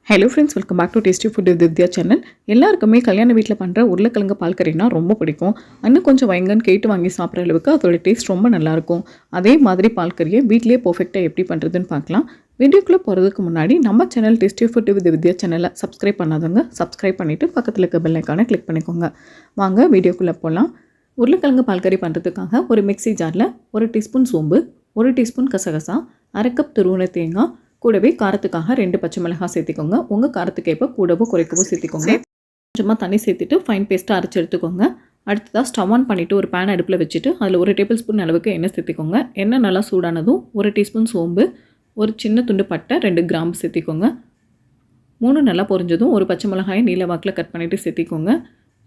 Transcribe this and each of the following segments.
Hello friends, welcome back to tasty food with Vidya channel. எல்லாருக்குமே கல்யாண வீட்டில் பண்ணுற உருளைக்கிழங்கு பால் கறினா ரொம்ப பிடிக்கும். இன்னும் கொஞ்சம் வைங்கன்னு கேட்டு வாங்கி சாப்பிட்ற அளவுக்கு அதோட டேஸ்ட் ரொம்ப நல்லாயிருக்கும். அதே மாதிரி பால் கறியை வீட்லேயே பர்ஃபெக்டாக எப்படி பண்ணுறதுன்னு பார்க்கலாம். வீடியோக்குள்ளே போகிறதுக்கு முன்னாடி நம்ம சேனல் டேஸ்டி ஃபுட் வித் வித்யா சேனலை சப்ஸ்கிரைப் பண்ணாதவங்க சப்ஸ்கிரைப் பண்ணிவிட்டு பக்கத்தில் இருக்க பெல் ஐக்கானை கிளிக் பண்ணிக்கோங்க. வாங்க வீடியோக்குள்ளே போகலாம். உருளைக்கிழங்கு பால் கறி பண்ணுறதுக்காக ஒரு மிக்ஸி ஜாரில் 1 டீஸ்பூன் சோம்பு, 1 டீஸ்பூன் கசகசா, 1/2 கப் துருவின தேங்காய், கூடவே காரத்துக்காக 2 பச்சை மிளகாய் சேர்த்திக்கோங்க. உங்கள் காரத்துக்கு ஏற்ப கூடவோ குறைக்கவோ சேர்த்திக்கோங்க. கொஞ்சமாக தண்ணி சேர்த்துட்டு ஃபைன் பேஸ்ட்டாக அரைச்சி எடுத்துக்கோங்க. அடுத்ததாக ஸ்டவ் ஆன் பண்ணிவிட்டு ஒரு பேன் அடுப்பில் வச்சுட்டு அதில் 1 டேபிள் ஸ்பூன் அளவுக்கு எண்ணெய் சேர்த்திக்கோங்க. எண்ணெய் நல்லா சூடானதும் 1 டீஸ்பூன் சோம்பு, ஒரு சின்ன துண்டு பட்டை, 2 கிராம்பு சேர்த்திக்கோங்க. 3 நல்லா பொரிஞ்சதும் ஒரு பச்சை மிளகாயை நீல வாக்கில் கட் பண்ணிவிட்டு சேர்த்திக்கோங்க.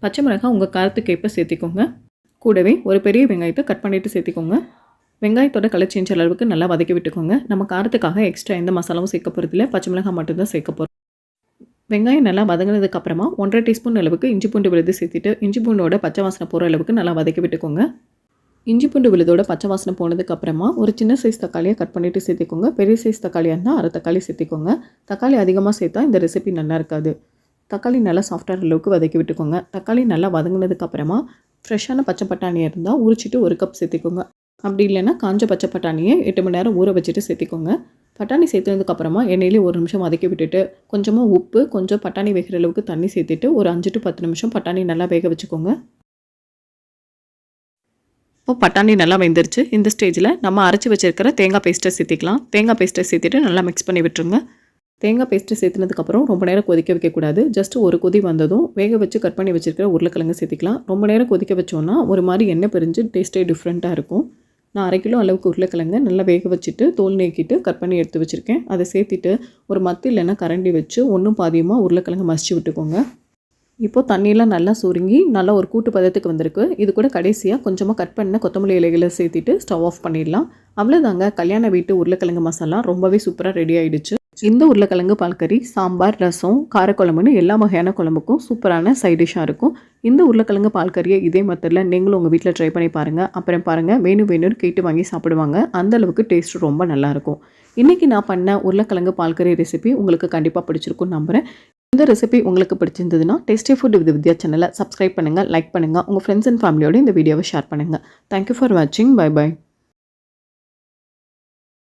பச்சை மிளகாய் உங்கள் காரத்துக்கு ஏற்ப சேர்த்திக்கோங்க. கூடவே ஒரு பெரிய வெங்காயத்தை கட் பண்ணிவிட்டு சேர்த்திக்கோங்க. வெங்காயத்தோட கலர் சேஞ்ச் அளவுக்கு நல்லா வதக்கி விட்டுக்கோங்க. நம்ம காரத்துக்காக எக்ஸ்ட்ரா எந்த மசாலாவும் சேர்க்க போகிறதில்ல, பச்சை மிளகாய் மட்டும்தான் சேர்க்க போகிறோம். வெங்காயம் நல்லா வதங்கினதுக்கப்புறமா 1.5 டீஸ்பூன் அளவுக்கு இஞ்சி பூண்டு விழுது சேர்த்துட்டு இஞ்சி பூண்டோட பச்சை வாசனை போகிற அளவுக்கு நல்லா வதக்கி விட்டுக்கோங்க. இஞ்சி பூண்டு விழுதோட பச்சை வாசனை போனதுக்கப்புறமா ஒரு சின்ன சைஸ் தக்காளியை கட் பண்ணிவிட்டு சேர்த்திக்கோங்க. பெரிய சைஸ் தக்காளியாக இருந்தால் 1/2 தக்காளி சேர்த்திக்கோங்க. தக்காளி அதிகமாக சேர்த்தா இந்த ரெசிபி நல்லா இருக்காது. தக்காளி நல்லா சாஃப்டாகிற அளவுக்கு வதக்கி விட்டுக்கோங்க. தக்காளி நல்லா வதங்கினதுக்கப்புறமா ஃப்ரெஷ்ஷான பச்சை பட்டாணியாக இருந்தால் உரிச்சிட்டு 1 கப் சேர்த்திக்கோங்க. அப்படி இல்லைன்னா காஞ்ச பச்சை பட்டாணியை 8 மணி நேரம் ஊற வச்சுட்டு சேர்த்திக்கோங்க. பட்டாணி சேர்த்ததுக்கப்புறமா எண்ணெயிலே 1 நிமிஷம் வதக்கி விட்டுட்டு கொஞ்சமாக உப்பு, கொஞ்சம் பட்டாணி வேகிற அளவுக்கு தண்ணி சேர்த்துட்டு ஒரு 5 to 10 நிமிஷம் பட்டாணி நல்லா வேக வச்சுக்கோங்க. இப்போ பட்டாணி நல்லா வெந்துருச்சு. இந்த ஸ்டேஜில் நம்ம அரைச்சி வச்சுருக்கிற தேங்காய் பேஸ்ட்டை சேர்த்திக்கலாம். தேங்காய் பேஸ்ட்டை சேர்த்துட்டு நல்லா மிக்ஸ் பண்ணி விட்டுருங்க. தேங்காய் பேஸ்ட்டு சேர்த்துனதுக்கப்புறம் ரொம்ப நேரம் கொதிக்க வைக்கக்கூடாது. ஜஸ்ட் ஒரு கொதி வந்ததும் வேக வச்சு கட் பண்ணி வச்சுருக்கிற உருளைக்கிழங்கு சேர்த்திக்கலாம். ரொம்ப நேரம் கொதிக்க வச்சோன்னா ஒரு மாதிரி எண்ணெய் பிரிஞ்சு டேஸ்ட்டே டிஃப்ரெண்ட்டாக இருக்கும். நான் 1/2 கிலோ அளவுக்கு உருளைக்கிழங்கு நல்லா வேக வச்சுட்டு தோல் நீக்கிட்டு கட் பண்ணி எடுத்து வச்சுருக்கேன். அதை சேர்த்துட்டு ஒரு மத்து இல்லைன்னா கரண்டி வச்சு ஒன்றும் பாதியமாக உருளைக்கிழங்கு மசிச்சு விட்டுக்கோங்க. இப்போது தண்ணியெலாம் நல்லா சுருங்கி நல்லா ஒரு கூட்டு பதத்துக்கு வந்திருக்கு. இது கூட கடைசியாக கொஞ்சமாக கட் பண்ண கொத்தமல்லி இலைகளை சேர்த்துட்டு ஸ்டவ் ஆஃப் பண்ணிடலாம். அவ்வளோதாங்க, கல்யாண வீட்டு உருளைக்கிழங்கு மசாலா ரொம்பவே சூப்பராக ரெடி ஆகிடுச்சு. இந்த உருளைக்கிழங்கு பால் கறி சாம்பார், ரசம், காரக்குழம்புன்னு எல்லா வகையான குழம்புக்கும் சூப்பரான சைட் டிஷ்ஷாக இருக்கும். இந்த உருளைக்கிழங்கு பால் கறியை இதே மெத்தடில் நீங்களும் உங்கள் வீட்டில் ட்ரை பண்ணி பாருங்கள். அப்புறம் பாருங்கள், வேணும்னு கேட்டு வாங்கி சாப்பிடுவாங்க. அந்தளவுக்கு டேஸ்ட் ரொம்ப நல்லாயிருக்கும். இன்றைக்கி நான் பண்ண உருளைக்கிழங்கு பால் கறி ரெசிபி உங்களுக்கு கண்டிப்பாக பிடிச்சிருக்குன்னு நம்புகிறேன். இந்த ரெசிபி உங்களுக்கு பிடிச்சிருந்ததுன்னா டேஸ்டி ஃபுட் வித் வித்யா சேனலை சப்ஸ்கிரைப் பண்ணுங்கள், லைக் பண்ணுங்கள், உங்கள் ஃப்ரெண்ட்ஸ் அண்ட் ஃபேமிலியோடு இந்த வீடியோவை ஷேர் பண்ணுங்கள். தேங்க்யூ ஃபார் வாட்சிங். Bye by.